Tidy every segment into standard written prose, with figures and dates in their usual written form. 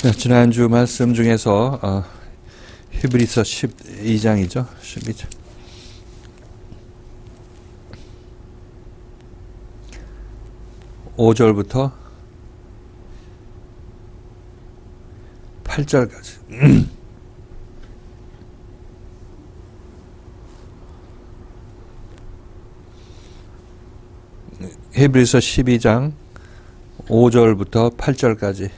네, 지난주 말씀 중에서 히브리서 12장이죠. 12장. (5절부터) (8절까지) 히브리서 12장 5절부터 8절까지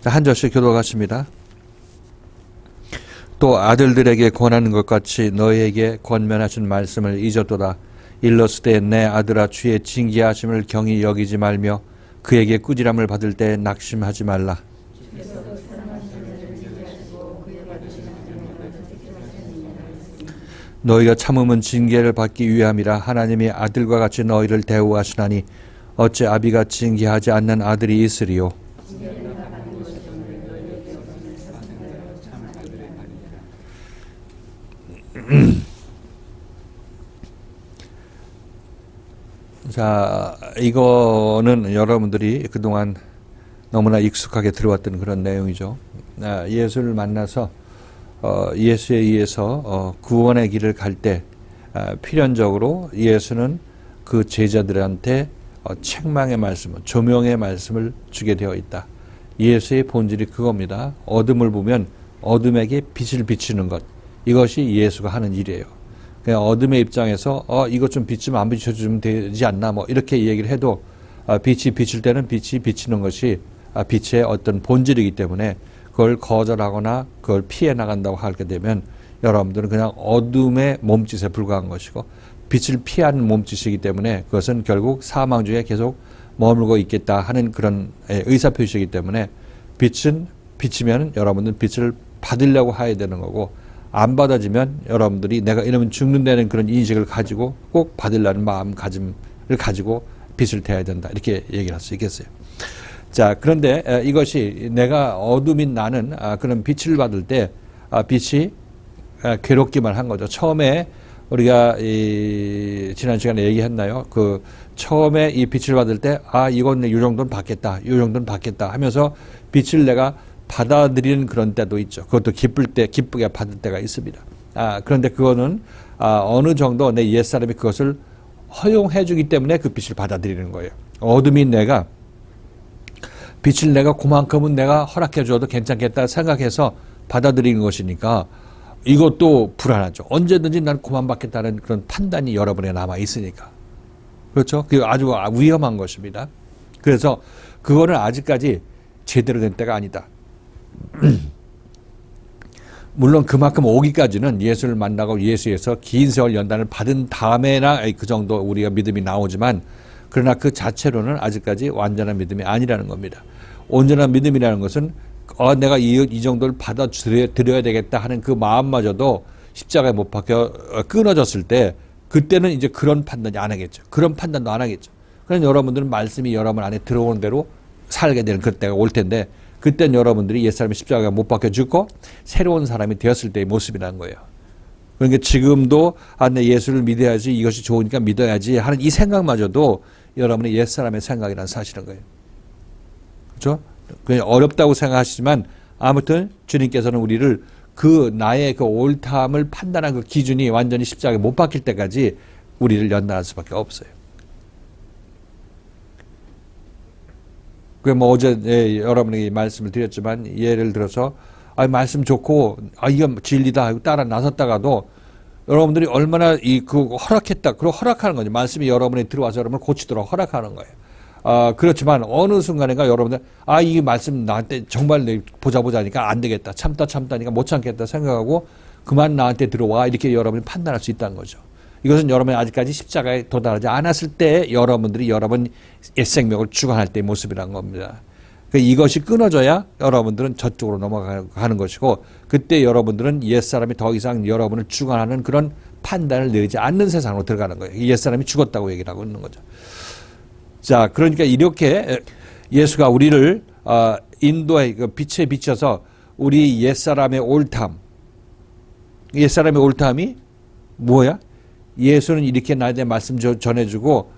한 절씩 교독하십니다. 또 아들들에게 권하는 것 같이 너희에게 권면하신 말씀을 잊었도다. 일렀을 내 아들아 주의 징계하심을 경히 여기지 말며 그에게 꾸지람을 받을 때 낙심하지 말라. 너희가 참음은 징계를 받기 위함이라. 하나님이 아들과 같이 너희를 대우하시나니 어찌 아비가 징계하지 않는 아들이 있으리요. 자, 이거는 여러분들이 그동안 너무나 익숙하게 들어왔던 그런 내용이죠. 예수를 만나서 예수에 의해서 구원의 길을 갈 때 필연적으로 예수는 그 제자들한테 책망의 말씀, 조명의 말씀을 주게 되어 있다. 예수의 본질이 그겁니다. 어둠을 보면 어둠에게 빛을 비추는 것, 이것이 예수가 하는 일이에요. 그냥 어둠의 입장에서 이것 좀 빛 좀 안 비춰주면 되지 않나 뭐 이렇게 얘기를 해도 빛이 비칠 때는 빛이 비치는 것이 빛의 어떤 본질이기 때문에 그걸 거절하거나 그걸 피해 나간다고 하게 되면 여러분들은 그냥 어둠의 몸짓에 불과한 것이고 빛을 피하는 몸짓이기 때문에 그것은 결국 사망 중에 계속 머물고 있겠다 하는 그런 의사표시이기 때문에 빛은 비치면 여러분들은 빛을 받으려고 해야 되는 거고 안 받아지면 여러분들이 내가 이러면 죽는다는 그런 인식을 가지고 꼭 받으려는 마음가짐을 가지고 빛을 대해야 된다. 이렇게 얘기를 할 수 있겠어요. 자, 그런데 이것이 내가 어둠인 나는 그런 빛을 받을 때 빛이 괴롭기만 한 거죠. 처음에 우리가 지난 시간에 얘기했나요? 그 처음에 이 빛을 받을 때 이건 이 정도는 받겠다. 이 정도는 받겠다 하면서 빛을 내가 받아들이는 그런 때도 있죠. 그것도 기쁘게 받을 때가 있습니다. 그런데 그거는 어느 정도 내 옛사람이 그것을 허용해 주기 때문에 그 빛을 받아들이는 거예요. 어둠인 내가 빛을 내가 그만큼은 내가 허락해 줘도 괜찮겠다 생각해서 받아들이는 것이니까 이것도 불안하죠. 언제든지 난 그만 받겠다는 그런 판단이 여러분에 남아 있으니까. 그렇죠? 그게 아주 위험한 것입니다. 그래서 그거는 아직까지 제대로 된 때가 아니다. 물론 그만큼 오기까지는 예수를 만나고 예수에서 긴 세월 연단을 받은 다음에나 그 정도 우리가 믿음이 나오지만 그러나 그 자체로는 아직까지 완전한 믿음이 아니라는 겁니다. 온전한 믿음이라는 것은 내가 이 정도를 받아들여야 되겠다 하는 그 마음마저도 십자가에 못 박혀 끊어졌을 때 그때는 이제 그런 판단이 안 하겠죠. 그런 판단도 안 하겠죠. 그러니까 여러분들은 말씀이 여러분 안에 들어오는 대로 살게 되는 그때가 올 텐데 그때는 여러분들이 옛사람이 십자가에 못 박혀 죽고 새로운 사람이 되었을 때의 모습이라는 거예요. 그러니까 지금도 내 예수를 믿어야지 이것이 좋으니까 믿어야지 하는 이 생각마저도 여러분의 옛사람의 생각이라는 사실인 거예요. 그렇죠? 그냥 어렵다고 생각하시지만 아무튼 주님께서는 우리를 그 나의 그 옳다함을 판단한 그 기준이 완전히 십자가에 못 박힐 때까지 우리를 연단할 수밖에 없어요. 뭐 어제 여러분에게 말씀을 드렸지만 예를 들어서 말씀 좋고 이건 진리다 하고 따라 나섰다가도 여러분들이 얼마나 그 허락했다 그리고 허락하는 거죠. 말씀이 여러분에 들어와서 여러분을 고치도록 허락하는 거예요. 그렇지만 어느 순간인가 여러분들 이 말씀 나한테 정말 보자니까 안 되겠다. 참다니까 못 참겠다 생각하고 그만 나한테 들어와 이렇게 여러분이 판단할 수 있다는 거죠. 이것은 여러분이 아직까지 십자가에 도달하지 않았을 때 여러분들이 여러분 옛 생명을 주관할 때의 모습이라는 겁니다. 이것이 끊어져야 여러분들은 저쪽으로 넘어가는 것이고 그때 여러분들은 옛사람이 더 이상 여러분을 주관하는 그런 판단을 내리지 않는 세상으로 들어가는 거예요. 옛사람이 죽었다고 얘기를 하고 있는 거죠. 자, 그러니까 이렇게 예수가 우리를 인도의 그 빛에 비춰서 우리 옛사람의 옳담, 옛사람의 옳담이 뭐야? 예수는 이렇게 나에 대해 말씀 전해주고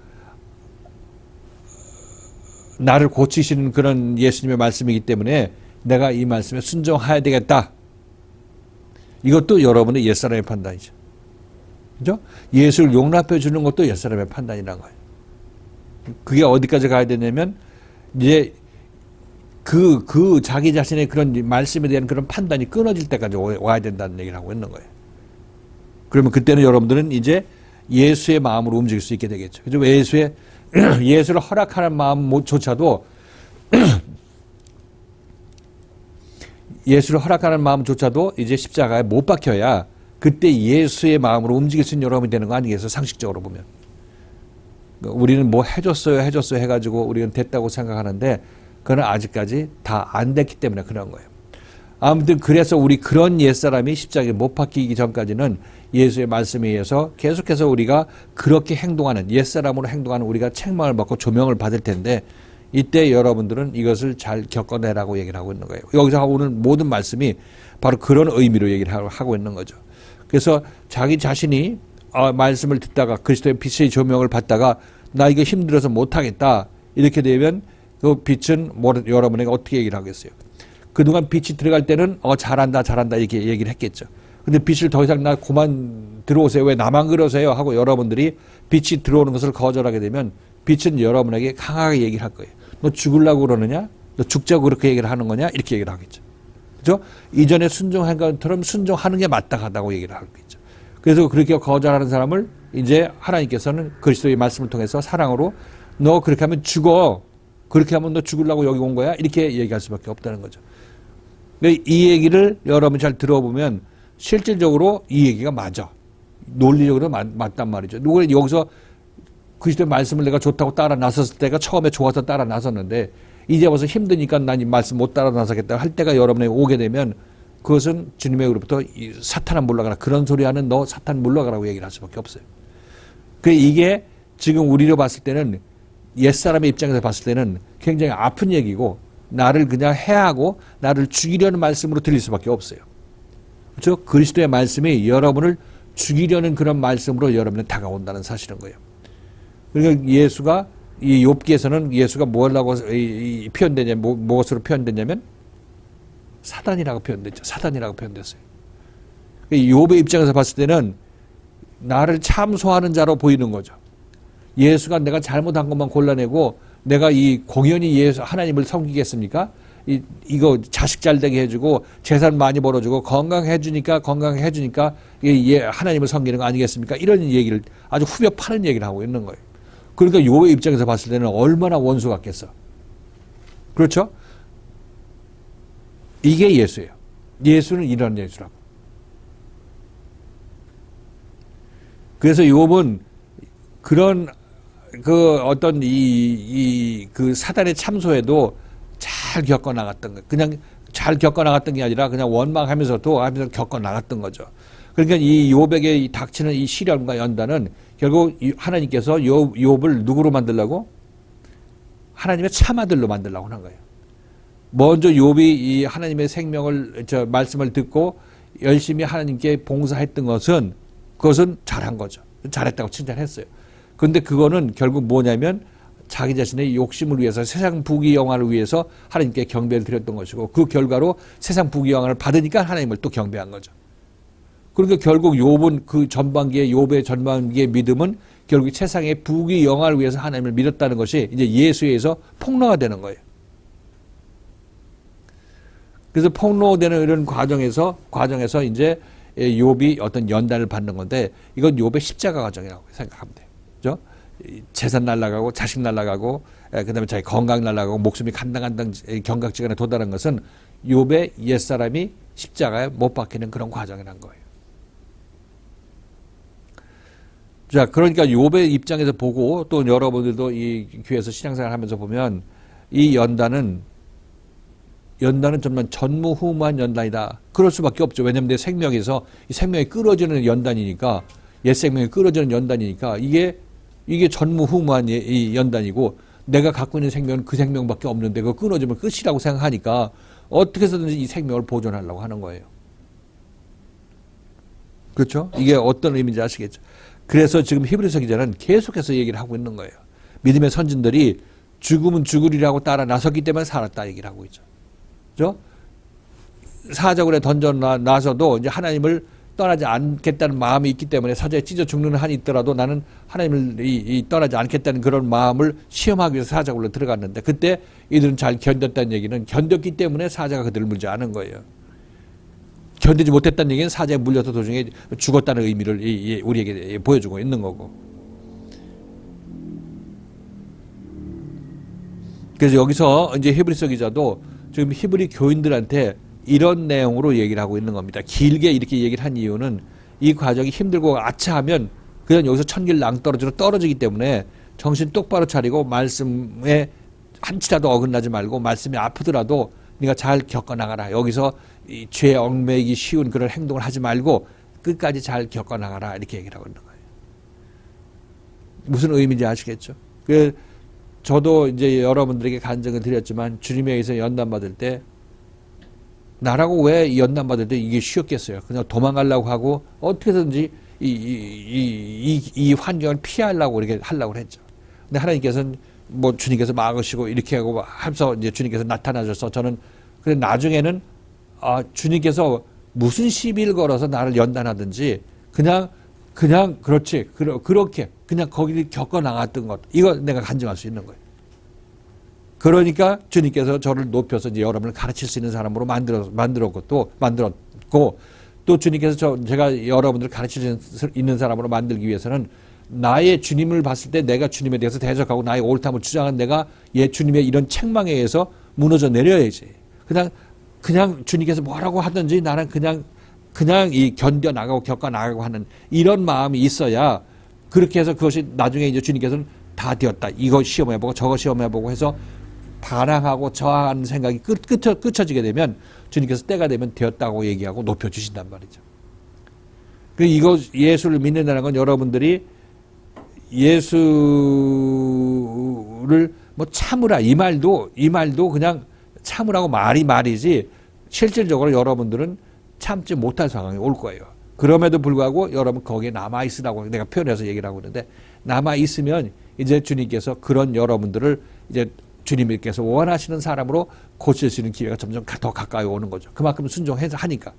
나를 고치시는 그런 예수님의 말씀이기 때문에 내가 이 말씀에 순종해야 되겠다. 이것도 여러분의 옛사람의 판단이죠. 그죠? 예수를 용납해 주는 것도 옛사람의 판단이라는 거예요. 그게 어디까지 가야 되냐면, 이제 그 자기 자신의 그런 말씀에 대한 그런 판단이 끊어질 때까지 와야 된다는 얘기를 하고 있는 거예요. 그러면 그때는 여러분들은 이제 예수의 마음으로 움직일 수 있게 되겠죠. 그죠? 예수를 허락하는 마음조차도 예수를 허락하는 마음조차도 이제 십자가에 못 박혀야 그때 예수의 마음으로 움직일 수 있는 여러분이 되는 거 아니겠어요? 상식적으로 보면. 우리는 뭐 해줬어요 해가지고 우리는 됐다고 생각하는데 그건 아직까지 다 안 됐기 때문에 그런 거예요. 아무튼 그래서 우리 그런 옛사람이 십자가에 못 박히기 전까지는 예수의 말씀에 의해서 계속해서 우리가 그렇게 행동하는 옛사람으로 행동하는 우리가 책망을 받고 조명을 받을 텐데 이때 여러분들은 이것을 잘 겪어내라고 얘기를 하고 있는 거예요. 여기서 오늘 모든 말씀이 바로 그런 의미로 얘기를 하고 있는 거죠. 그래서 자기 자신이 말씀을 듣다가 그리스도의 빛의 조명을 받다가 나 이거 힘들어서 못하겠다 이렇게 되면 그 빛은 여러분에게 어떻게 얘기를 하겠어요? 그동안 빛이 들어갈 때는 잘한다 이렇게 얘기를 했겠죠. 근데 빛을 더 이상 나 그만 들어오세요. 왜 나만 그러세요? 하고 여러분들이 빛이 들어오는 것을 거절하게 되면 빛은 여러분에게 강하게 얘기를 할 거예요. 너 죽으려고 그러느냐? 너 죽자고 그렇게 얘기를 하는 거냐? 이렇게 얘기를 하겠죠. 그죠? 이전에 순종한 것처럼 순종하는 게 마땅하다고 얘기를 하겠죠. 그래서 그렇게 거절하는 사람을 이제 하나님께서는 그리스도의 말씀을 통해서 사랑으로 너 그렇게 하면 죽어. 그렇게 하면 너 죽으려고 여기 온 거야? 이렇게 얘기할 수밖에 없다는 거죠. 이 얘기를 여러분 잘 들어보면 실질적으로 이 얘기가 맞아. 논리적으로 맞단 말이죠. 누가 여기서 그리스도의 말씀을 내가 좋다고 따라 나섰을 때가 처음에 좋아서 따라 나섰는데 이제 와서 힘드니까 난 이 말씀 못 따라 나서겠다 할 때가 여러분에게 오게 되면 그것은 주님에게로부터 사탄아 물러가라. 그런 소리 하는 너 사탄 물러가라고 얘기를 할 수밖에 없어요. 이게 지금 우리로 봤을 때는 옛사람의 입장에서 봤을 때는 굉장히 아픈 얘기고 나를 그냥 해하고 나를 죽이려는 말씀으로 들릴 수밖에 없어요. 그렇죠? 그리스도의 말씀이 여러분을 죽이려는 그런 말씀으로 여러분에 다가온다는 사실인 거예요. 그러니까 예수가 이 욥기에서는 예수가 뭐라고 표현되냐, 무엇으로 표현됐냐면 사단이라고 표현됐죠. 사단이라고 표현됐어요. 욥의 입장에서 봤을 때는 나를 참소하는 자로 보이는 거죠. 예수가 내가 잘못한 것만 골라내고 내가 이 공연히 하나님을 섬기겠습니까? 이거 자식 잘 되게 해주고 재산 많이 벌어주고 건강해주니까 하나님을 섬기는 거 아니겠습니까? 이런 얘기를 아주 후벼 파는 얘기를 하고 있는 거예요. 그러니까 욥의 입장에서 봤을 때는 얼마나 원수 같겠어. 그렇죠? 이게 예수예요. 예수는 이런 예수라고. 그래서 욥은 그런 어떤 그 사단의 참소에도 잘 겪어 나갔던 거예요. 그냥 잘 겪어 나갔던 게 아니라 그냥 원망하면서도 겪어 나갔던 거죠. 그러니까 이 욥에게 닥치는 이 시련과 연단은 결국 하나님께서 욥을 누구로 만들려고? 하나님의 참아들로 만들려고 하는 거예요. 먼저 욥이 이 하나님의 말씀을 듣고 열심히 하나님께 봉사했던 것은 그것은 잘한 거죠. 잘했다고 칭찬했어요. 근데 그거는 결국 뭐냐면 자기 자신의 욕심을 위해서 세상 부귀영화를 위해서 하나님께 경배를 드렸던 것이고 그 결과로 세상 부귀영화를 받으니까 하나님을 또 경배한 거죠. 그러니까 결국 욥은 욥의 전반기의 믿음은 결국 세상의 부귀영화를 위해서 하나님을 믿었다는 것이 이제 예수에 의해서 폭로가 되는 거예요. 그래서 폭로되는 이런 과정에서 이제 욥이 어떤 연단을 받는 건데 이건 욥의 십자가 과정이라고 생각하면 돼요. 그죠? 재산 날라가고 자식 날라가고 그다음에 자기 건강 날라가고 목숨이 간당간당 경각지간에 도달한 것은 욥의 옛사람이 십자가에 못 박히는 그런 과정이란 거예요. 자, 그러니까 욥의 입장에서 보고 또 여러분들도 이 교회에서 신앙생활 하면서 보면 이 연단은 정말 전무후무한 연단이다. 그럴 수밖에 없죠. 왜냐하면 내 생명에서 이 생명이 끊어지는 연단이니까 옛 생명이 끊어지는 연단이니까 이게 전무후무한 이 연단이고 내가 갖고 있는 생명은 그 생명밖에 없는데 그거 끊어지면 끝이라고 생각하니까 어떻게 해서든지 이 생명을 보존하려고 하는 거예요. 그렇죠? 이게 어떤 의미인지 아시겠죠? 그래서 지금 히브리서 기자는 계속해서 얘기를 하고 있는 거예요. 믿음의 선진들이 죽으면 죽으리라고 따라 나섰기 때문에 살았다 얘기를 하고 있죠. 그죠? 사자굴에 던져놔서도 이제 하나님을 떠나지 않겠다는 마음이 있기 때문에 사자에 찢어 죽는 한이 있더라도 나는 하나님을 떠나지 않겠다는 그런 마음을 시험하기 위해서 사자굴로 들어갔는데 그때 이들은 잘 견뎠다는 얘기는 견뎠기 때문에 사자가 그들을 물지 않은 거예요. 견디지 못했다는 얘기는 사자에 물려서 도중에 죽었다는 의미를 우리에게 보여주고 있는 거고. 그래서 여기서 이제 히브리서 기자도 지금 히브리 교인들한테 이런 내용으로 얘기를 하고 있는 겁니다. 길게 이렇게 얘기를 한 이유는 이 과정이 힘들고 아차하면 그냥 여기서 천길 낭떠러지로 떨어지기 때문에 정신 똑바로 차리고 말씀에 한치라도 어긋나지 말고 말씀이 아프더라도 네가 잘 겪어나가라. 여기서 이 죄에 얽매이기 쉬운 그런 행동을 하지 말고 끝까지 잘 겪어나가라. 이렇게 얘기를 하고 있는 거예요. 무슨 의미인지 아시겠죠? 저도 이제 여러분들에게 간증을 드렸지만 주님에 의해서 연단받을 때 나라고 왜 연단받을 때 이게 쉬웠겠어요. 그냥 도망가려고 하고 어떻게든지 이 환경을 피하려고 이렇게 하려고 했죠. 근데 하나님께서는 뭐 주님께서 막으시고 이렇게 하고 하면서 이제 주님께서 나타나셔서 저는 그래 나중에는 주님께서 무슨 시비를 걸어서 나를 연단하든지 그냥 그렇지 그렇게 그냥 거기를 겪어 나갔던 것 이거 내가 간증할 수 있는 거예요. 그러니까 주님께서 저를 높여서 이제 여러분을 가르칠 수 있는 사람으로 만들었고 또 주님께서 제가 여러분들을 가르칠 수 있는 사람으로 만들기 위해서는 나의 주님을 봤을 때 내가 주님에 대해서 대적하고 나의 옳다함을 주장한 내가 주님의 이런 책망에 의해서 무너져 내려야지. 그냥 주님께서 뭐라고 하든지 나는 그냥 이 견뎌 나가고 겪어 나가고 하는 이런 마음이 있어야 그렇게 해서 그것이 나중에 이제 주님께서는 다 되었다. 이거 시험해보고 저거 시험해보고 해서 반항하고 저항하는 생각이 끝쳐지게 되면 주님께서 때가 되면 되었다고 얘기하고 높여주신단 말이죠. 이거 예수를 믿는다는 건 여러분들이 예수를 뭐 참으라 이 말도 그냥 참으라고 말이지 실질적으로 여러분들은 참지 못할 상황이 올 거예요. 그럼에도 불구하고 여러분 거기에 남아있으라고 내가 표현해서 얘기를 하고 있는데 남아있으면 이제 주님께서 그런 여러분들을 이제 주님께서 원하시는 사람으로 고칠 수 있는 기회가 점점 더 가까이 오는 거죠. 그만큼 순종해서 하니까.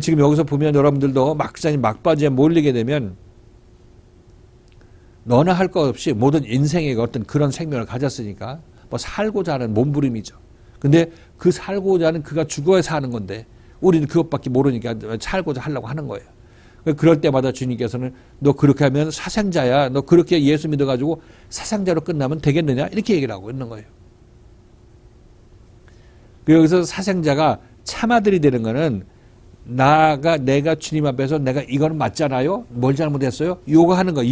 지금 여기서 보면 여러분들도 막바지에 몰리게 되면 너나 할 것 없이 모든 인생의 어떤 그런 생명을 가졌으니까 뭐 살고자 하는 몸부림이죠. 근데 그 살고자 하는 그가 죽어야 사는 건데 우리는 그것밖에 모르니까 살고자 하려고 하는 거예요. 그럴 때마다 주님께서는 너 그렇게 하면 사상자야. 너 그렇게 예수 믿어가지고 사상자로 끝나면 되겠느냐? 이렇게 얘기를 하고 있는 거예요. 여기서 사상자가 참아들이 되는 거는 내가 주님 앞에서 내가 이거는 맞잖아요? 뭘 잘못했어요? 요거 하는 거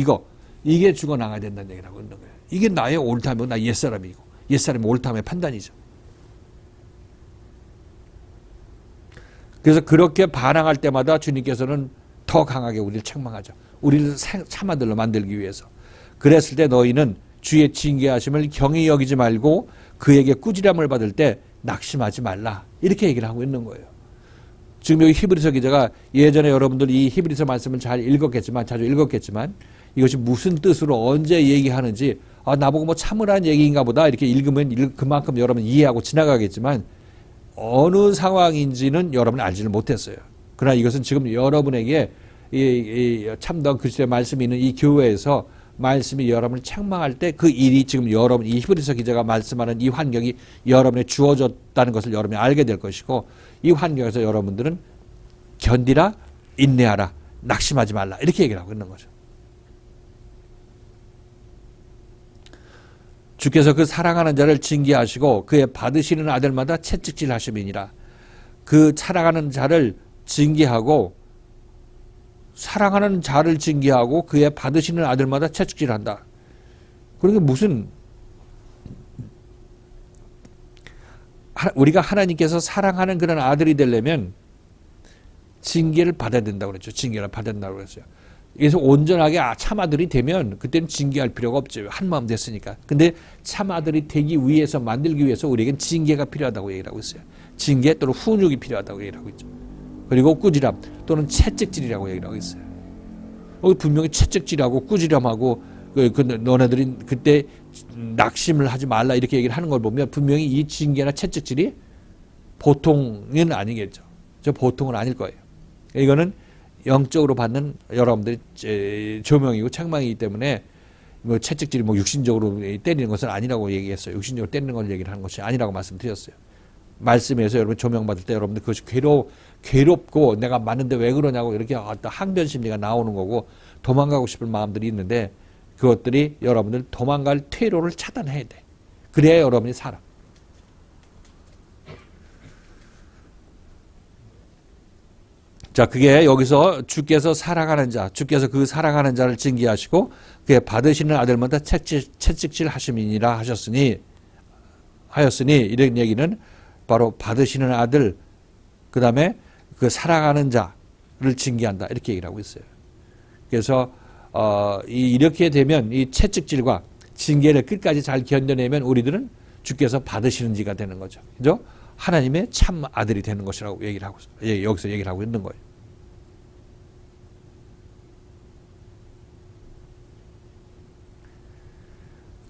이게 죽어나가야 된다는 얘기를 하고 있는 거예요. 이게 나의 옳다면 나 옛사람이고 옛사람의 옳다함의 판단이죠. 그래서 그렇게 반항할 때마다 주님께서는 더 강하게 우리를 책망하죠. 우리를 참아들로 만들기 위해서. 그랬을 때 너희는 주의 징계하심을 경히 여기지 말고 그에게 꾸지람을 받을 때 낙심하지 말라. 이렇게 얘기를 하고 있는 거예요. 지금 여기 히브리서 기자가 예전에 여러분들 이 히브리서 말씀을 잘 자주 읽었겠지만 이것이 무슨 뜻으로 언제 얘기하는지 나보고 뭐 참으라는 얘기인가 보다 이렇게 읽으면 그만큼 여러분 이해하고 지나가겠지만 어느 상황인지는 여러분은 알지를 못했어요. 그러나 이것은 지금 여러분에게 참다운 그리스도의 말씀이 있는 이 교회에서 말씀이 여러분을 책망할 때 그 일이 지금 여러분 이 히브리서 기자가 말씀하는 이 환경이 여러분에 주어졌다는 것을 여러분이 알게 될 것이고 이 환경에서 여러분들은 견디라 인내하라 낙심하지 말라 이렇게 얘기를 하고 있는 거죠. 주께서 그 사랑하는 자를 징계하시고 그의 받으시는 아들마다 채찍질 하심이니라. 그 사랑하는 자를 징계하고 사랑하는 자를 징계하고 그의 받으시는 아들마다 채찍질한다. 그러니까 무슨 우리가 하나님께서 사랑하는 그런 아들이 되려면 징계를 받아야 된다고 그랬죠. 징계를 받아야 된다고 그랬어요. 그래서 온전하게 참아들이 되면 그때는 징계할 필요가 없죠. 한마음 됐으니까. 근데 참아들이 되기 위해서 만들기 위해서 우리에겐 징계가 필요하다고 얘기를 하고 있어요. 징계 또는 훈육이 필요하다고 얘기를 하고 있죠. 그리고 꾸지람 또는 채찍질이라고 얘기를 하고 있어요. 분명히 채찍질하고 꾸지람하고 너네들이 그때 낙심을 하지 말라 이렇게 얘기를 하는 걸 보면 분명히 이 징계나 채찍질이 보통은 아니겠죠. 저 보통은 아닐 거예요. 이거는 영적으로 받는 여러분들의 조명이고 책망이기 때문에 뭐 채찍질이 뭐 육신적으로 때리는 것은 아니라고 얘기했어요. 육신적으로 때리는 걸 얘기를 하는 것이 아니라고 말씀드렸어요. 말씀에서 여러분 조명받을 때 여러분들 그것이 괴롭고 내가 맞는데 왜 그러냐고 이렇게 어떤 항변 심리가 나오는 거고 도망가고 싶은 마음들이 있는데 그것들이 여러분들 도망갈 퇴로를 차단해야 돼. 그래야 여러분이 살아. 자, 그게 여기서 주께서 사랑하는 자, 주께서 그 사랑하는 자를 징계하시고 그의 받으시는 아들마다 채찍질 하심이니라 하였으니 이런 얘기는 바로 받으시는 아들, 그 다음에 그 사랑하는 자를 징계한다. 이렇게 얘기를 하고 있어요. 그래서 이렇게 되면 이 채찍질과 징계를 끝까지 잘 견뎌내면 우리들은 주께서 받으시는 지가 되는 거죠. 그죠? 하나님의 참 아들이 되는 것이라고 얘기를 하고, 여기서 얘기를 하고 있는 거예요.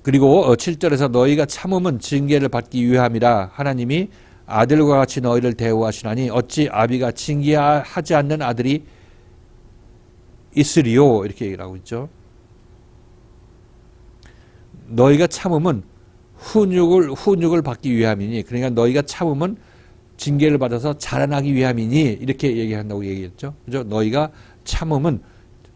그리고 7절에서 너희가 참음은 징계를 받기 위함이라 하나님이 아들과 같이 너희를 대우하시나니 어찌 아비가 징계하지 않는 아들이 있으리요. 이렇게 얘기를 하고 있죠. 너희가 참음은 훈육을 받기 위함이니, 그러니까 너희가 참음은 징계를 받아서 자라나기 위함이니 이렇게 얘기한다고 얘기했죠. 그죠? 너희가 참음은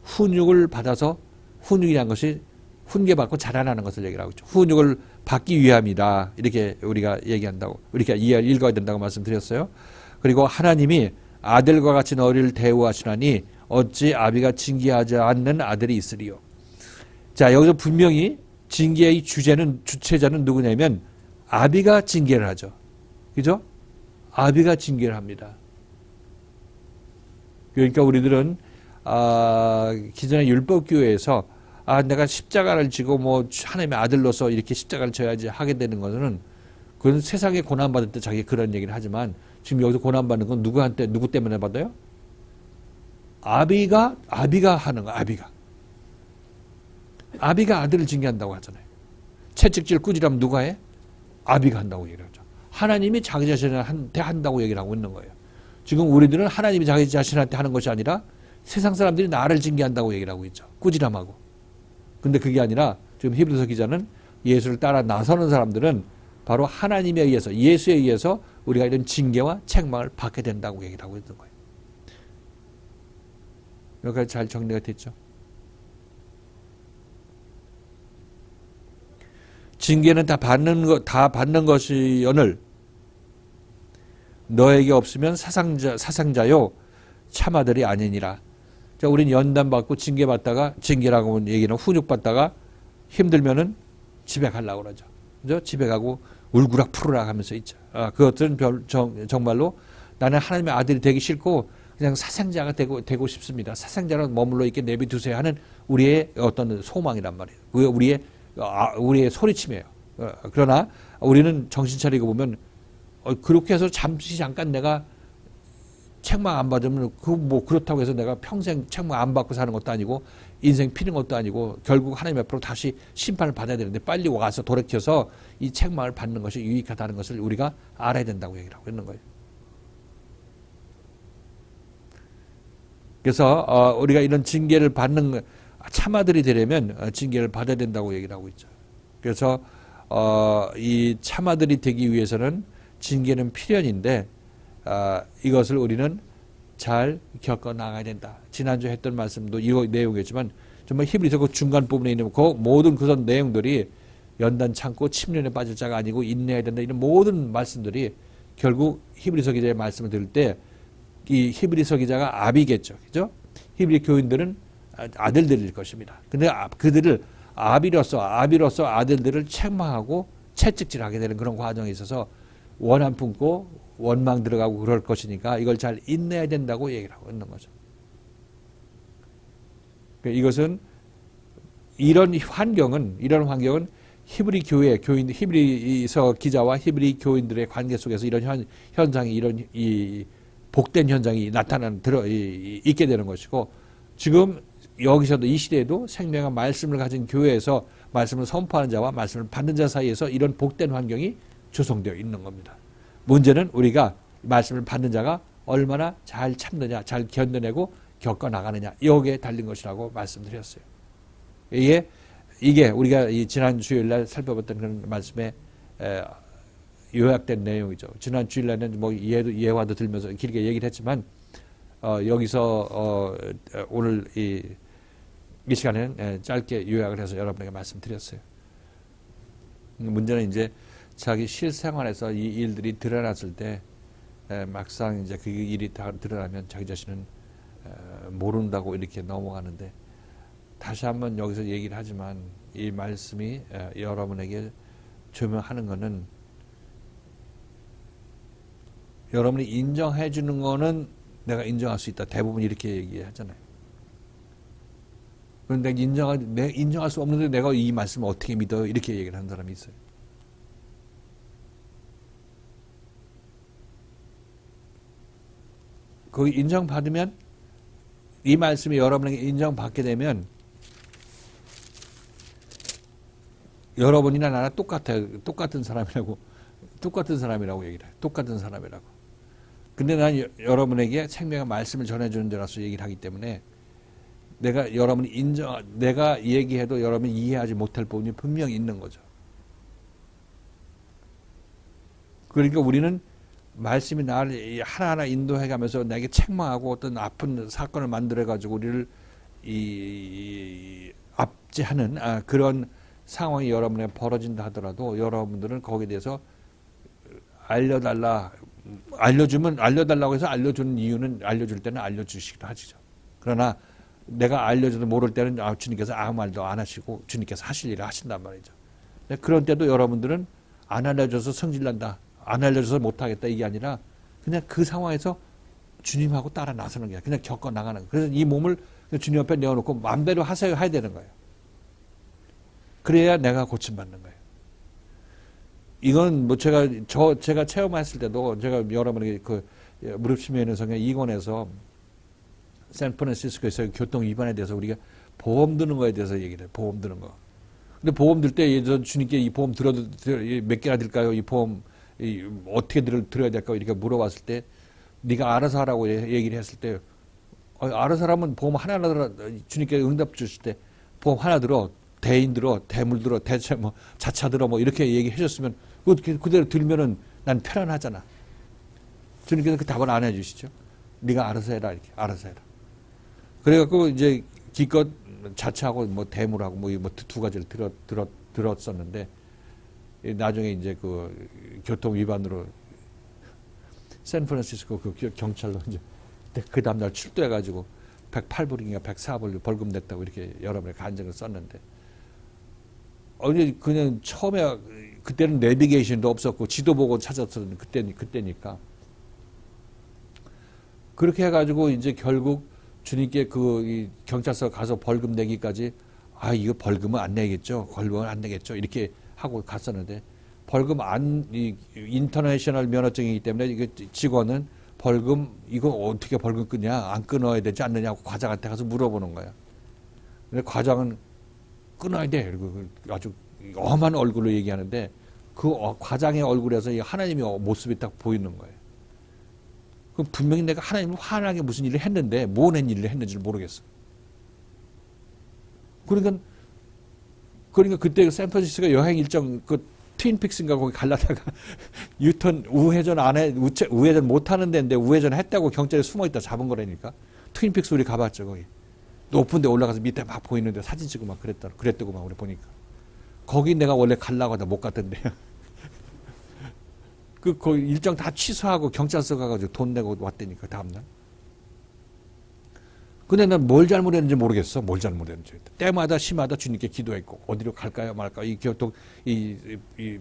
훈육을 받아서, 훈육이라는 것이 훈계받고 자라나는 것을 얘기를 하고 있죠. 훈육을 받기 위함이다. 이렇게 우리가 얘기한다고, 우리가 읽어야 된다고 말씀드렸어요. 그리고 하나님이 아들과 같이 너희를 대우하시나니 어찌 아비가 징계하지 않는 아들이 있으리요. 자, 여기서 분명히 징계의 주체자는 누구냐면 아비가 징계를 하죠. 그죠? 아비가 징계를 합니다. 그러니까 우리들은 기존의 율법교회에서 내가 십자가를 지고 뭐 하나님의 아들로서 이렇게 십자가를 져야지 하게 되는 것은 그건 세상에 고난받을 때 자기 그런 얘기를 하지만 지금 여기서 고난받는 건 누구 때문에 받아요? 아비가 하는 거, 아비가 아들을 징계한다고 하잖아요. 채찍질 꾸지라면 누가 해? 아비가 한다고 얘기를 하죠. 하나님이 자기 자신한테 한다고 얘기를 하고 있는 거예요. 지금 우리들은 하나님이 자기 자신한테 하는 것이 아니라 세상 사람들이 나를 징계한다고 얘기를 하고 있죠. 꾸지람하고. 근데 그게 아니라 지금 히브리서 기자는 예수를 따라 나서는 사람들은 바로 하나님에 의해서, 예수에 의해서 우리가 이런 징계와 책망을 받게 된다고 얘기를 하고 있는 거예요. 여기까지 잘 정리가 됐죠? 징계는 다 받는 것이오늘 너에게 없으면 사상자요 참아들이 아니니라. 자, 우린 연단받고 징계받다가, 징계라고 하는 얘기는 훈육받다가 힘들면은 집에 가려고 그러죠. 그죠? 집에 가고 울구락 푸르락 하면서 있죠. 그것들은 정말로 나는 하나님의 아들이 되기 싫고 그냥 사상자가 되고 싶습니다. 사상자로 머물러 있게 내비두세요 하는 우리의 어떤 소망이란 말이에요. 우리의 소리침이에요. 그러나 우리는 정신 차리고 보면 그렇게 해서 잠깐 내가 책망 안 받으면 그렇다고 해서 내가 평생 책망 안 받고 사는 것도 아니고 인생 피는 것도 아니고 결국 하나님 앞으로 다시 심판을 받아야 되는데 빨리 와서 돌이켜서 이 책망을 받는 것이 유익하다는 것을 우리가 알아야 된다고 얘기를 하고 있는 거예요. 그래서 우리가 이런 징계를 받는 참아들이 되려면 징계를 받아야 된다고 얘기를 하고 있죠. 그래서 이 참아들이 되기 위해서는 징계는 필연인데 이것을 우리는 잘 겪어 나가야 된다. 지난주에 했던 말씀도 이 내용이었지만 정말 히브리서 그 중간 부분에 있는 그 모든 그 내용들이 연단 참고 침륜에 빠질 자가 아니고 인내해야 된다. 이런 모든 말씀들이 결국 히브리서 기자의 말씀을 들을 때 이 히브리서 기자가 아비겠죠. 그죠? 히브리 교인들은 아들들일 것입니다. 근데 그들을 아비로서 아들들을 책망하고 채찍질하게 되는 그런 과정에 있어서 원한 품고 원망 들어가고 그럴 것이니까 이걸 잘 인내해야 된다고 얘기를 하고 있는 거죠. 이것은 이런 환경은 히브리 교회 교인, 히브리서 기자와 히브리 교인들의 관계 속에서 이런 현상이 이런 이 복된 현상이 있게 되는 것이고 지금 여기서도 이 시대에도 생명의 말씀을 가진 교회에서 말씀을 선포하는 자와 말씀을 받는 자 사이에서 이런 복된 환경이 조성되어 있는 겁니다. 문제는 우리가 말씀을 받는 자가 얼마나 잘 참느냐, 잘 견뎌내고 겪어나가느냐, 여기에 달린 것이라고 말씀드렸어요. 이게 우리가 이 지난 주일날 살펴봤던 그런 말씀에 요약된 내용이죠. 지난 주일날은 뭐 예화도 들면서 길게 얘기를 했지만, 여기서 오늘 이 시간에는 짧게 요약을 해서 여러분에게 말씀드렸어요. 문제는 이제 자기 실생활에서 이 일들이 드러났을 때 막상 이제 그 일이 다 드러나면 자기 자신은 모른다고 이렇게 넘어가는데, 다시 한번 여기서 얘기를 하지만 이 말씀이 여러분에게 조명하는 것은, 여러분이 인정해 주는 거는 내가 인정할 수 있다. 대부분 이렇게 얘기하잖아요. 그런데 인정할 수 없는데 내가 이 말씀을 어떻게 믿어요? 이렇게 얘기를 하는 사람이 있어요. 거기 인정받으면, 이 말씀이 여러분에게 인정받게 되면 여러분이나 나나 똑같아요. 똑같은 사람이라고 얘기를 해요. 똑같은 사람이라고. 근데 난 여러분에게 생명의 말씀을 전해주는 데라서 얘기를 하기 때문에, 내가 얘기해도 여러분이 이해하지 못할 부분이 분명히 있는 거죠. 그러니까 우리는 말씀이 나를 하나하나 인도해 가면서 내게 책망하고 어떤 아픈 사건을 만들어 가지고 우리를 압제하는 그런 상황이 여러분에 벌어진다 하더라도, 여러분들은 거기에 대해서 알려달라고 해서 알려주는 이유는, 알려줄 때는 알려주시기도 하시죠. 그러나 내가 알려줘도 모를 때는 주님께서 아무 말도 안 하시고 주님께서 하실 일을 하신단 말이죠. 그런 때도 여러분들은 안 알려줘서 성질난다, 안 알려줘서 못하겠다, 이게 아니라 그냥 그 상황에서 주님하고 따라 나서는 거야. 그냥 겪어 나가는 거야. 그래서 이 몸을 주님 앞에 내어놓고 마음대로 하세요 해야 되는 거예요. 그래야 내가 고침받는 거예요. 이건 뭐 제가 체험했을 때도, 제가 여러분에게 그 무릎 심해 있는 성경 2권에서 샌프란시스코에서 교통 위반에 대해서 우리가 보험 드는 거에 대해서 얘기를 해요. 보험 드는 거. 근데 보험 들 때 주님께 이 보험 들어도 몇 개나 들까요? 이 보험 어떻게 들어야 될까요? 이렇게 물어봤을 때, 네가 알아서 하라고 얘기를 했을 때, 알아서 하라면 보험 하나 들어, 주님께 응답 주실 때 보험 하나 들어, 대인 들어, 대물 들어, 대체 뭐 자차 들어, 뭐 이렇게 얘기해 줬으면 그대로 들면은 난 편안하잖아. 주님께서 그 답을 안 해주시죠. 네가 알아서 해라, 이렇게 알아서 해라. 그래갖고 이제 기껏 자차하고 뭐 대물하고 뭐 두 가지를 들었었는데, 나중에 이제 그 교통 위반으로 샌프란시스코 그 경찰로 이제 그 다음날 출두해가지고 108불인가 104불 벌금 냈다고 이렇게 여러분의 간증을 썼는데, 그냥 처음에 그때는 내비게이션도 없었고 지도 보고 찾았었는데, 그때니까 그렇게 해가지고 이제 결국 주님께 이 경찰서 가서 벌금 내기까지, 이거 벌금은 안 내겠죠, 벌금은 안 내겠죠, 이렇게 하고 갔었는데, 인터내셔널 면허증이기 때문에 이거 직원은 이거 어떻게 벌금 끊냐, 안 끊어야 되지 않느냐고 과장한테 가서 물어보는 거야. 근데 과장은 끊어야 돼. 그리고 아주 엄한 얼굴로 얘기하는데, 그 과장의 얼굴에서 하나님의 모습이 딱 보이는 거예요. 그럼 분명히 내가 하나님을 화나게 무슨 일을 했는데, 뭔 일을 했는지를 모르겠어. 그러니까 그때 샌프란시스코 여행 일정, 트윈픽스인가 거기 갈라다가 우회전 우회전 못 하는 데인데 우회전 했다고 경찰에 숨어 있다 잡은 거라니까. 트윈픽스 우리 가봤죠, 거기. 높은 데 올라가서 밑에 막 보이는데 사진 찍고 막 그랬다고 막 우리 보니까. 거기 내가 원래 가려고 하다 못 갔던데요. 거기 일정 다 취소하고 경찰서 가가지고 돈 내고 왔다니까, 다음날. 근데 난 뭘 잘못했는지 모르겠어. 뭘 잘못했는지. 때마다 시마다 주님께 기도했고, 어디로 갈까요 말까요? 이 교통 이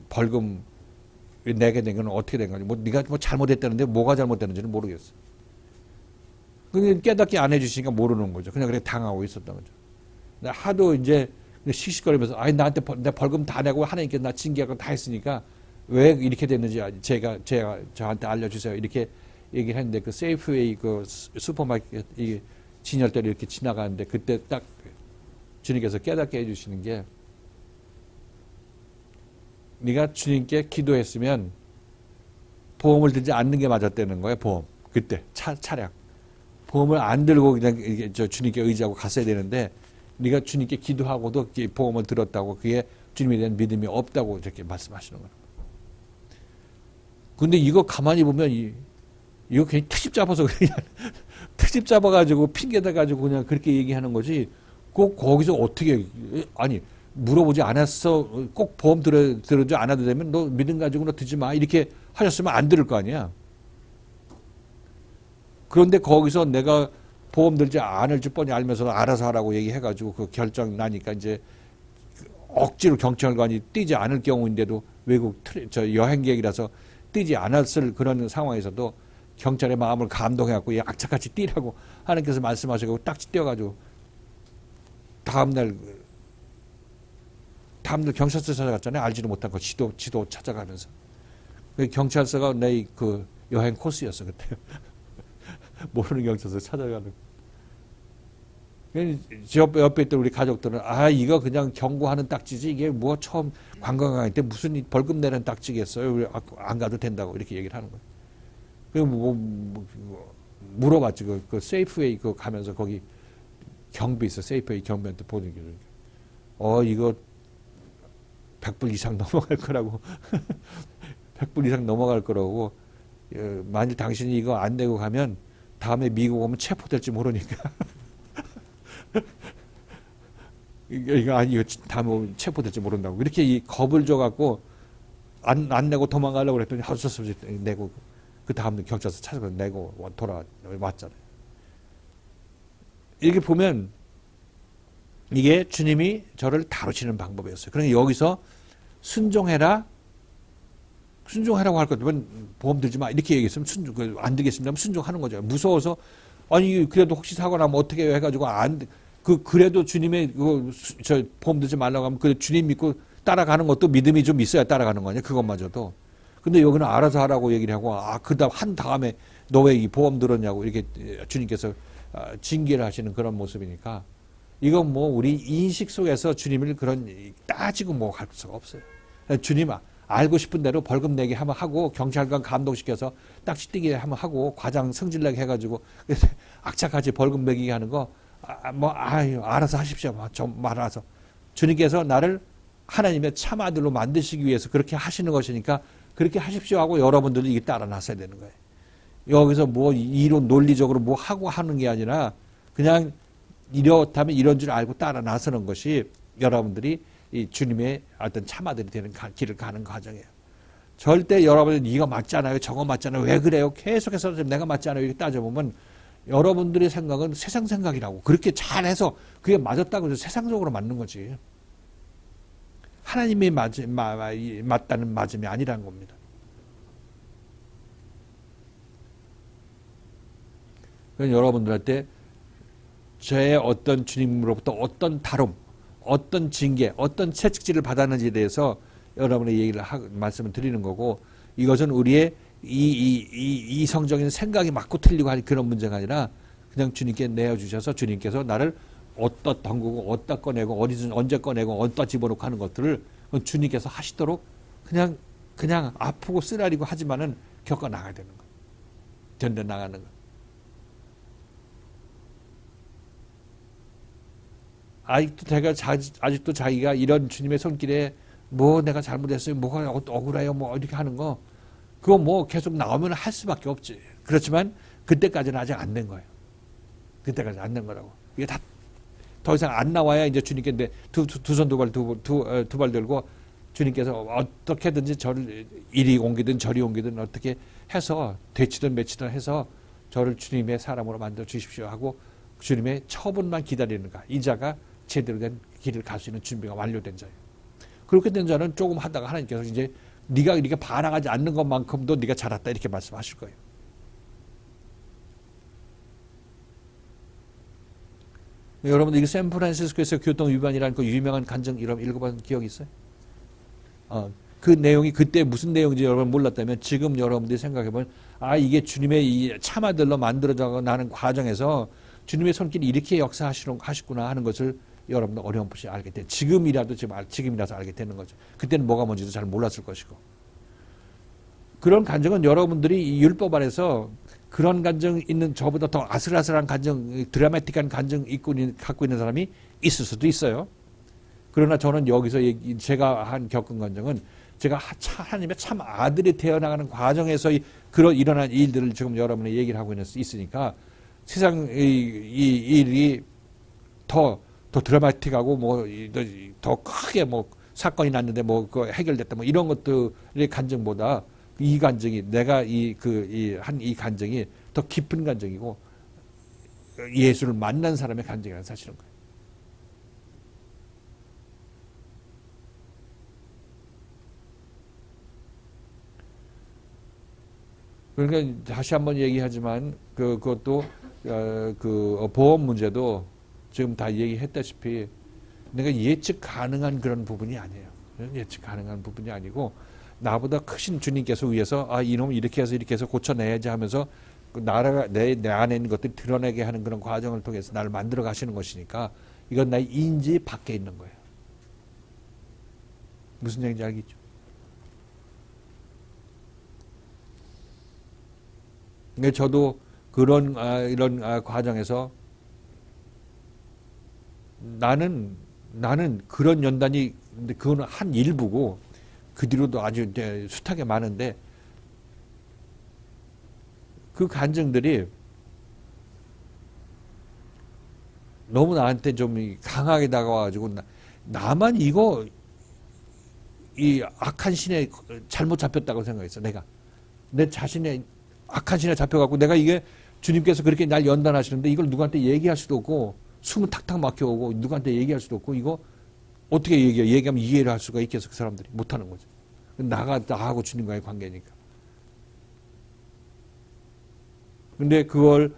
벌금 내게 된 건 어떻게 된 거지? 네가 잘못했다는데 뭐가 잘못됐는지는 모르겠어. 근데 깨닫게 안 해주시니까 모르는 거죠. 그냥 그렇게 당하고 있었던 거죠. 하도 이제 씩씩거리면서, 나한테 내 벌금 다 내고 하나님께 나 징계하고 다 했으니까 왜 이렇게 됐는지 제가 저한테 알려주세요. 이렇게 얘기를 했는데, 그 세이프웨이 그 슈퍼마켓 진열대를 이렇게 지나가는데, 그때 딱 주님께서 깨닫게 해주시는 게, 네가 주님께 기도했으면 보험을 들지 않는 게 맞았다는 거예요. 보험. 그때 차량. 보험을 안 들고 그냥 주님께 의지하고 갔어야 되는데 네가 주님께 기도하고도 보험을 들었다고 그게 주님에 대한 믿음이 없다고 이렇게 말씀하시는 거예요. 근데 이거 가만히 보면 이거 괜히 트집 잡아서 그냥 트집 잡아가지고 핑계대 가지고 그냥 그렇게 얘기하는 거지. 꼭 거기서 어떻게 아니 물어보지 않았어. 꼭 보험 들어지 않아도 되면 너 믿음 가지고 너 듣지 마. 이렇게 하셨으면 안 들을 거 아니야. 그런데 거기서 내가 보험 들지 않을 줄 뻔히 알면서 알아서 하라고 얘기해가지고 그 결정 나니까 이제 억지로 경찰관이 뛰지 않을 경우인데도 외국 여행객이라서 뛰지 않았을 그런 상황에서도 경찰의 마음을 감동해갖고 악착같이 뛰라고 하나님께서 말씀하시고 딱지 뛰어가지고 다음날 경찰서 찾아갔잖아요. 알지도 못한 거 지도 찾아가면서 경찰서가 내 그 여행 코스였어 그때. 모르는 경찰서 찾아가는. 옆에 있던 우리 가족들은 이거 그냥 경고하는 딱지지 이게 뭐 처음 관광할 때 무슨 벌금 내는 딱지겠어요. 우리 안 가도 된다고 이렇게 얘기를 하는 거예요. 그리고 물어봤지. 그 세이프웨이 그 가면서 거기 경비 있어. 세이프웨이 경비한테 보는 게 이거 100불 이상 넘어갈 거라고. 100불 이상 넘어갈 거라고. 만일 당신이 이거 안 내고 가면 다음에 미국 오면 체포될지 모르니까. 이거 다음에 오면 체포될지 모른다고. 이렇게 겁을 줘갖고 안 내고 도망가려고 그랬더니 어쩔 수 없이 내고 그 다음날 경찰서 찾아가서 내고 돌아왔잖아요. 이렇게 보면 이게 주님이 저를 다루시는 방법이었어요. 그러니까 여기서 순종해라고 할 것 같으면 보험 들지 마 이렇게 얘기했으면 안 되겠습니다. 순종하는 거죠. 무서워서 아니 그래도 혹시 사고 나면 어떻게 해가지고 그래도 주님의 저 보험 들지 말라고 하면 그 주님 믿고 따라가는 것도 믿음이 좀 있어야 따라가는 거 아니야. 그것마저도. 근데 여기는 알아서 하라고 얘기를 하고 그다음 한 다음에 너 왜 이 보험 들었냐고 이렇게 주님께서 징계를 하시는 그런 모습이니까 이건 뭐 우리 인식 속에서 주님을 그런 따지고 뭐 갈 수가 없어요. 주님 알고 싶은 대로 벌금 내게 하면 하고 경찰관 감동시켜서 딱지 뛰게 하면 하고 과장 성질나게 해가지고 악착같이 벌금 매기게 하는 거 알아서 하십시오. 좀 말아서 주님께서 나를 하나님의 참 아들로 만드시기 위해서 그렇게 하시는 것이니까 그렇게 하십시오 하고 여러분들은 이게 따라 나서야 되는 거예요. 여기서 뭐 이론 논리적으로 뭐 하고 하는 게 아니라 그냥 이렇다면 이런 줄 알고 따라 나서는 것이 여러분들이 이 주님의 어떤 참아들이 되는 길을 가는 과정이에요. 절대 여러분이 이거 맞잖아요. 저거 맞잖아요. 왜 그래요? 계속해서 내가 맞잖아요. 이렇게 따져보면 여러분들의 생각은 세상 생각이라고. 그렇게 잘해서 그게 맞았다고 해서 세상적으로 맞는 거지. 하나님이 맞다는 맞음이 아니라는 겁니다. 그래서 여러분들한테 제 어떤 주님으로부터 어떤 다름, 어떤 징계, 어떤 채찍질을 받았는지에 대해서 여러분의 얘기를 말씀을 드리는 거고 이것은 우리의 이 성적인 생각이 맞고 틀리고 하는 그런 문제가 아니라 그냥 주님께 내어주셔서 주님께서 나를 어디다 담그고 어디다 꺼내고 어디서 언제 꺼내고 어디다 집어넣고 하는 것들을 주님께서 하시도록 그냥 아프고 쓰라리고 하지만은 겪어 나가야 되는 거예요. 견뎌 나가는 거예요. 아직도 자기가 이런 주님의 손길에 뭐 내가 잘못했어요. 뭐가 억울해요. 뭐 이렇게 하는 거. 그거 뭐 계속 나오면 할 수밖에 없지. 그렇지만 그때까지는 아직 안 된 거예요. 그때까지 안 된 거라고. 이게 다 더 이상 안 나와야 이제 주님께 두 손 두 발 들고 주님께서 어떻게든지 저를 이리 옮기든 저리 옮기든 어떻게 해서 되치든 매치든 해서 저를 주님의 사람으로 만들어 주십시오 하고 주님의 처분만 기다리는가. 이 자가 제대로 된 길을 갈 수 있는 준비가 완료된 자예요. 그렇게 된 자는 조금 하다가 하나님께서 이제 네가 이렇게 반항하지 않는 것만큼도 네가 잘했다 이렇게 말씀하실 거예요. 여러분들 이게 샌프란시스코에서 교통 위반이라는 그 유명한 간증 여러분 읽어본 기억이 있어요? 그 내용이 그때 무슨 내용인지 여러분 몰랐다면 지금 여러분들이 생각해보면 이게 주님의 이 참아들로 만들어져 나는 과정에서 주님의 손길이 이렇게 역사하시구나 하는 것을 여러분들 어려움없이 알게 돼. 지금이라서 알게 되는 거죠. 그때는 뭐가 뭔지도 잘 몰랐을 것이고. 그런 간증은 여러분들이 이 율법 안에서 그런 간증 있는 저보다 더 아슬아슬한 간증, 드라마틱한 간증 갖고 있는 사람이 있을 수도 있어요. 그러나 저는 여기서 제가 겪은 간증은 제가 하나님의 참 아들이 되어나가는 과정에서 그런 일어난 일들을 지금 여러분의 얘기를 하고 있으니까 세상 이 일이 더 드라마틱하고 뭐 더 크게 뭐 사건이 났는데 뭐 그 해결됐다 뭐 이런 것들의 간증보다 이 간증이 내가 이 간증이 더 깊은 간증이고 예수를 만난 사람의 간증이라는 사실인 거예요. 그러니까 다시 한번 얘기하지만 그것도 보험 문제도 지금 다 얘기했다시피 내가 예측 가능한 그런 부분이 아니에요. 예측 가능한 부분이 아니고 나보다 크신 주님께서 위해서 이놈 이렇게 해서 고쳐내야지 하면서 나라가 내 안에 있는 것들이 드러내게 하는 그런 과정을 통해서 나를 만들어 가시는 것이니까 이건 나의 인지 밖에 있는 거예요. 무슨 얘기인지 알겠죠? 근데 저도 이런 과정에서 나는 그런 연단이 근데 그거는 한 일부고 그 뒤로도 아주 숱하게 많은데 그 간증들이 너무 나한테 좀 강하게 다가와가지고 나만 이거 이 악한 신에 잘못 잡혔다고 생각했어. 내가 내 자신의 악한 신에 잡혀갖고 내가 이게 주님께서 그렇게 날 연단하시는데 이걸 누구한테 얘기할 수도 없고 숨은 탁탁 막혀오고 누구한테 얘기할 수도 없고 이거 어떻게 얘기하면 이해를 할 수가 있겠어. 그 사람들이 못하는 거죠. 나하고 주님과의 관계니까. 근데 그걸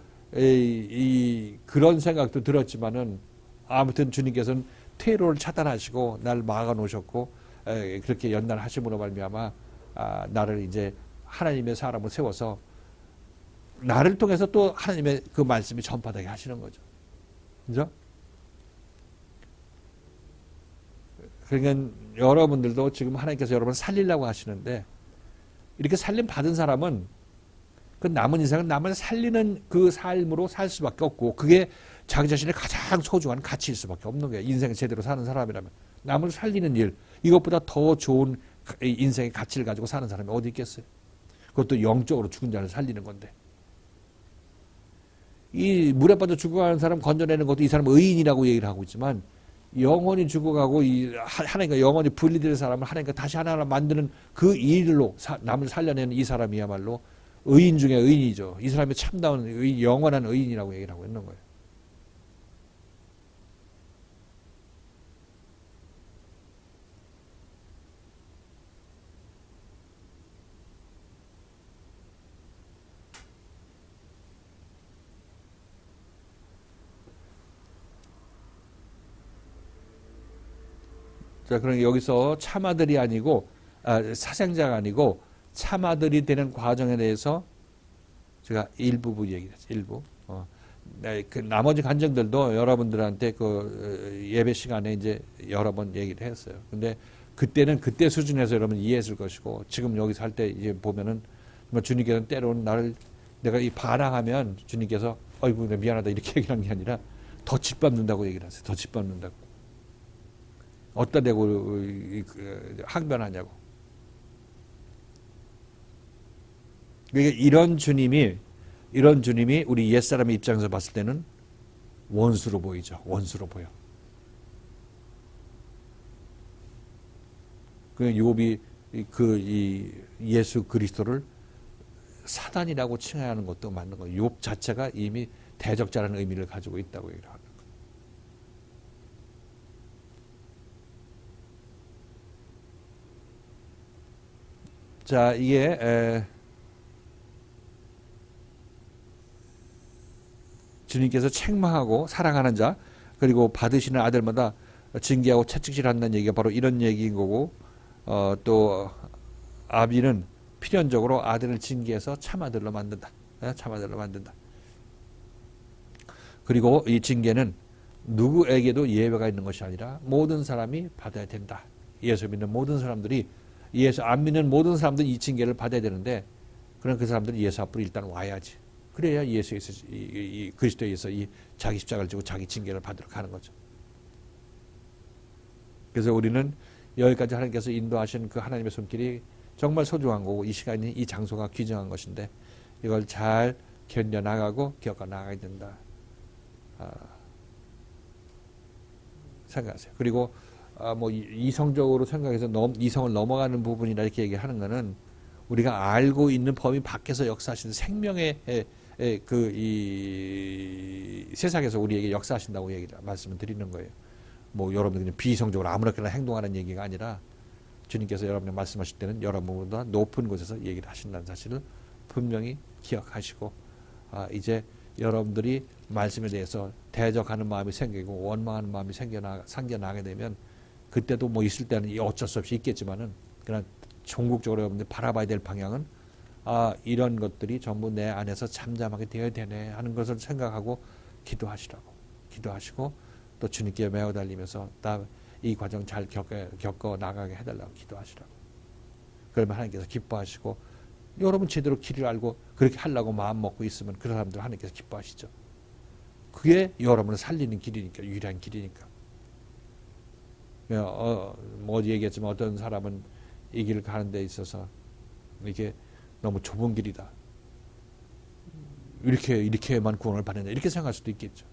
그런 생각도 들었지만은 아무튼 주님께서는 퇴로를 차단하시고 나를 막아 놓으셨고 그렇게 연단하심으로 말미암아 나를 이제 하나님의 사람을 세워서 나를 통해서 또 하나님의 그 말씀이 전파되게 하시는 거죠. 그죠? 그러니까 여러분들도 지금 하나님께서 여러분을 살리려고 하시는데 이렇게 살림 받은 사람은 그 남은 인생은 남을 살리는 그 삶으로 살 수밖에 없고 그게 자기 자신의 가장 소중한 가치일 수밖에 없는 거예요. 인생을 제대로 사는 사람이라면. 남을 살리는 일, 이것보다 더 좋은 인생의 가치를 가지고 사는 사람이 어디 있겠어요? 그것도 영적으로 죽은 자를 살리는 건데. 이 물에 빠져 죽어가는 사람 건져내는 것도 이 사람 의인이라고 얘기를 하고 있지만 영원히 죽어가고 하나님과 영원히 분리될 사람을 하나님과 다시 하나를 만드는 그 일로 남을 살려내는 이 사람이야말로 의인 중에 의인이죠. 이 사람이 참다운 의인, 영원한 의인이라고 얘기를 하고 있는 거예요. 자, 그럼 여기서 참아들이 아니고 사생자가 아니고 참아들이 되는 과정에 대해서 제가 일부 얘기했어요. 일부. 그 나머지 간증들도 여러분들한테 그 예배 시간에 이제 여러 번 얘기를 했어요. 근데 그때는 그때 수준에서 여러분 이해했을 것이고 지금 여기서 할 때 이제 보면은 주님께서는 때로는 나를 내가 이 반항하면 주님께서 어이구 내가 미안하다 이렇게 얘기하는 게 아니라 더 짓밟는다고 얘기를 하세요. 더 짓밟는다고. 어디다 대고 항변하냐고. 그러니까 이런 주님이 우리 옛사람의 입장에서 봤을 때는 원수로 보이죠. 원수로 보여. 그 욥이 이 예수 그리스도를 사단이라고 칭하는 것도 맞는 거예요. 욥 자체가 이미 대적자라는 의미를 가지고 있다고 얘기를 하는 거예요. 자, 이게 주님께서 책망하고 사랑하는 자 그리고 받으시는 아들마다 징계하고 채찍질한다는 얘기가 바로 이런 얘기인 거고 또 아비는 필연적으로 아들을 징계해서 참아들로 만든다. 참아들로 만든다. 그리고 이 징계는 누구에게도 예외가 있는 것이 아니라 모든 사람이 받아야 된다. 예수 믿는 모든 사람들이 예수 안 믿는 모든 사람들은 이 징계를 받아야 되는데, 그럼 그 사람들은 예수 앞으로 일단 와야지. 그래야 예수에서 이 그리스도에서 이 자기 십자가를 지고 자기 징계를 받으러 가는 거죠. 그래서 우리는 여기까지 하나님께서 인도하신 그 하나님의 손길이 정말 소중한 거고, 이 시간이 이 장소가 귀중한 것인데, 이걸 잘 견뎌나가고 겪어 나가야 된다. 생각하세요. 그리고 뭐 이성적으로 생각해서 이성을 넘어가는 부분이라 이렇게 얘기하는 거는, 우리가 알고 있는 범위 밖에서 역사하시는 생명의 이 세상에서 우리에게 역사하신다고 말씀을 드리는 거예요. 뭐 여러분들 그냥 비이성적으로 아무렇게나 행동하는 얘기가 아니라, 주님께서 여러분에게 말씀하실 때는 여러분보다 높은 곳에서 얘기를 하신다는 사실을 분명히 기억하시고, 이제 여러분들이 말씀에 대해서 대적하는 마음이 생기고 원망하는 마음이 생겨나게 되면, 그때도 뭐 있을 때는 어쩔 수 없이 있겠지만은, 그냥 종국적으로 여러분들이 바라봐야 될 방향은, 이런 것들이 전부 내 안에서 잠잠하게 되어야 되네 하는 것을 생각하고 기도하시고 또 주님께 매어 달리면서 이 과정 잘 겪어 나가게 해달라고 기도하시라고. 그러면 하나님께서 기뻐하시고, 여러분 제대로 길을 알고 그렇게 하려고 마음 먹고 있으면 그 사람들 하나님께서 기뻐하시죠. 그게 여러분을 살리는 길이니까, 유일한 길이니까. 뭐 얘기했지만 어떤 사람은 이 길을 가는 데 있어서 이게 너무 좁은 길이다, 이렇게만 구원을 받는다, 이렇게 생각할 수도 있겠죠.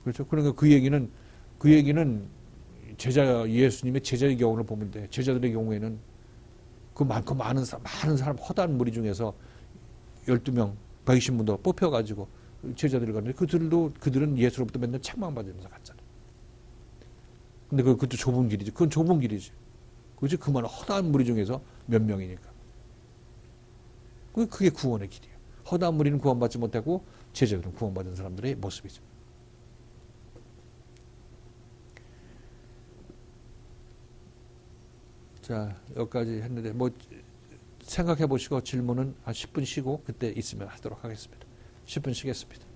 그렇죠. 그러니까 그 얘기는 예수님의 제자의 경우를 보면 돼. 제자들의 경우에는 그 많은 사람 허다한 무리 중에서 12명, 120분도 뽑혀가지고 제자들을 갔는데, 그들은 예수로부터 맨날 책망받으면서 갔잖아요. 근데 그것도 좁은 길이지. 그건 좁은 길이지. 그렇지. 그만 허다한 무리 중에서 몇 명이니까. 그게 구원의 길이에요. 허다한 무리는 구원받지 못하고 제자들은 구원받은 사람들의 모습이죠. 자, 여기까지 했는데, 뭐 생각해 보시고 질문은 한 10분 쉬고 그때 있으면 하도록 하겠습니다. 10분 쉬겠습니다.